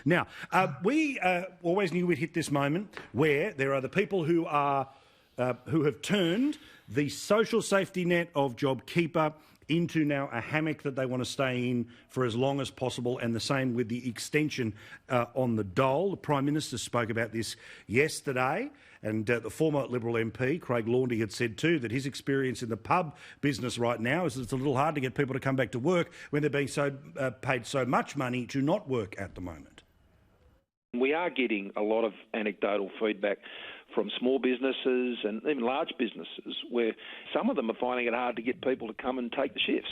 Now, we always knew we'd hit this moment where there are the people who have turned the social safety net of JobKeeper into now a hammock that they want to stay in for as long as possible, and the same with the extension on the dole. The Prime Minister spoke about this yesterday, and the former Liberal MP, Craig Laundy, had said too that his experience in the pub business right now is that it's a little hard to get people to come back to work when they're being paid so much money to not work at the moment. We are getting a lot of anecdotal feedback from small businesses and even large businesses where some of them are finding it hard to get people to come and take the shifts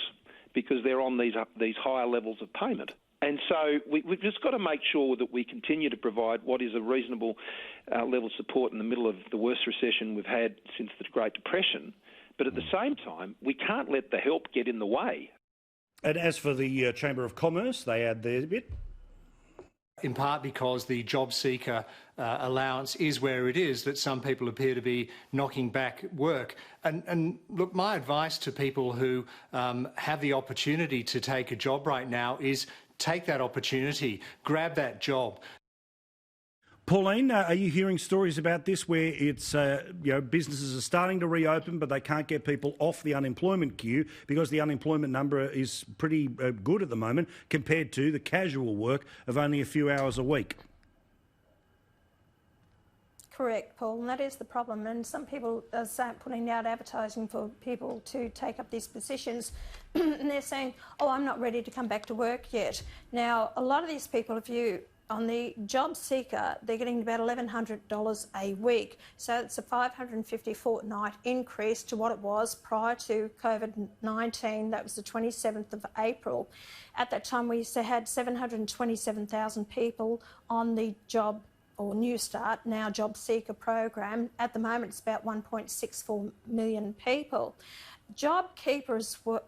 because they're on these higher levels of payment. And so we've just got to make sure that we continue to provide what is a reasonable level of support in the middle of the worst recession we've had since the Great Depression. But at the same time, we can't let the help get in the way. And as for the Chamber of Commerce, they add their bit. In part because the JobSeeker allowance is where it is, that some people appear to be knocking back work. And look, my advice to people who have the opportunity to take a job right now is take that opportunity, grab that job. Pauline, are you hearing stories about this where it's, businesses are starting to reopen but they can't get people off the unemployment queue because the unemployment number is pretty good at the moment compared to the casual work of only a few hours a week? Correct, Paul, and that is the problem. And some people are putting out advertising for people to take up these positions and they're saying, oh, I'm not ready to come back to work yet. Now, a lot of these people, on the JobSeeker, they're getting about $1,100 a week. So it's a $550 fortnight increase to what it was prior to COVID-19. That was the 27th of April. At that time, we had 727,000 people on the Job or New Start, now JobSeeker program. At the moment, it's about 1.64 million people. JobKeeper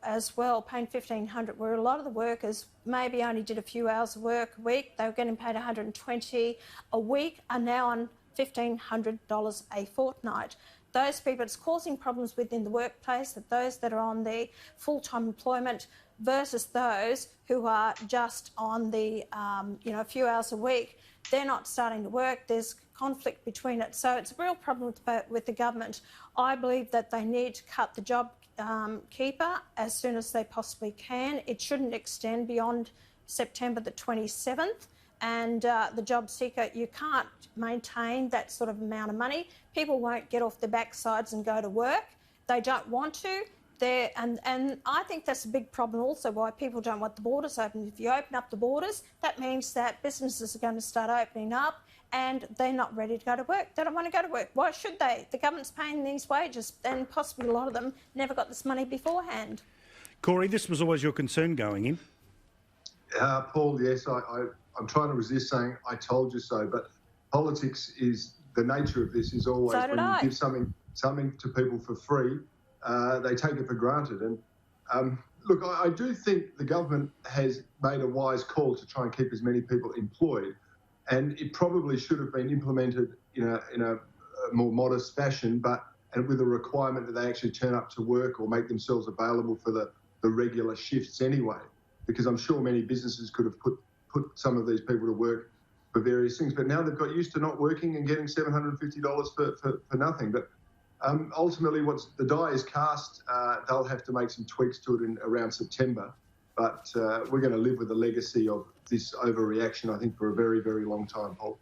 as well, paying $1,500, where a lot of the workers maybe only did a few hours of work a week. They were getting paid $120 a week, are now on $1,500 a fortnight. Those people, it's causing problems within the workplace, that those that are on the full-time employment versus those who are just on the, a few hours a week, they're not starting to work. There's conflict between it. So it's a real problem with the government. I believe that they need to cut the JobKeeper as soon as they possibly can. It shouldn't extend beyond September the 27th. And the JobSeeker, you can't maintain that sort of amount of money. People won't get off their backsides and go to work. They don't want to. And I think that's a big problem also why people don't want the borders open. If you open up the borders, that means that businesses are going to start opening up and they're not ready to go to work. They don't want to go to work. Why should they? The government's paying these wages and possibly a lot of them never got this money beforehand. Cory, this was always your concern going in. Paul, yes, I'm trying to resist saying I told you so, but politics is, the nature of this is always when you give something to people for free, they take it for granted. And look, I do think the government has made a wise call to try and keep as many people employed, and it probably should have been implemented in a more modest fashion, and with a requirement that they actually turn up to work or make themselves available for the regular shifts anyway, because I'm sure many businesses could have put some of these people to work for various things, but now they've got used to not working and getting $750 for nothing. But ultimately, the die is cast. They'll have to make some tweaks to it around September. But we're going to live with the legacy of this overreaction, I think, for a very, very long time, Paul.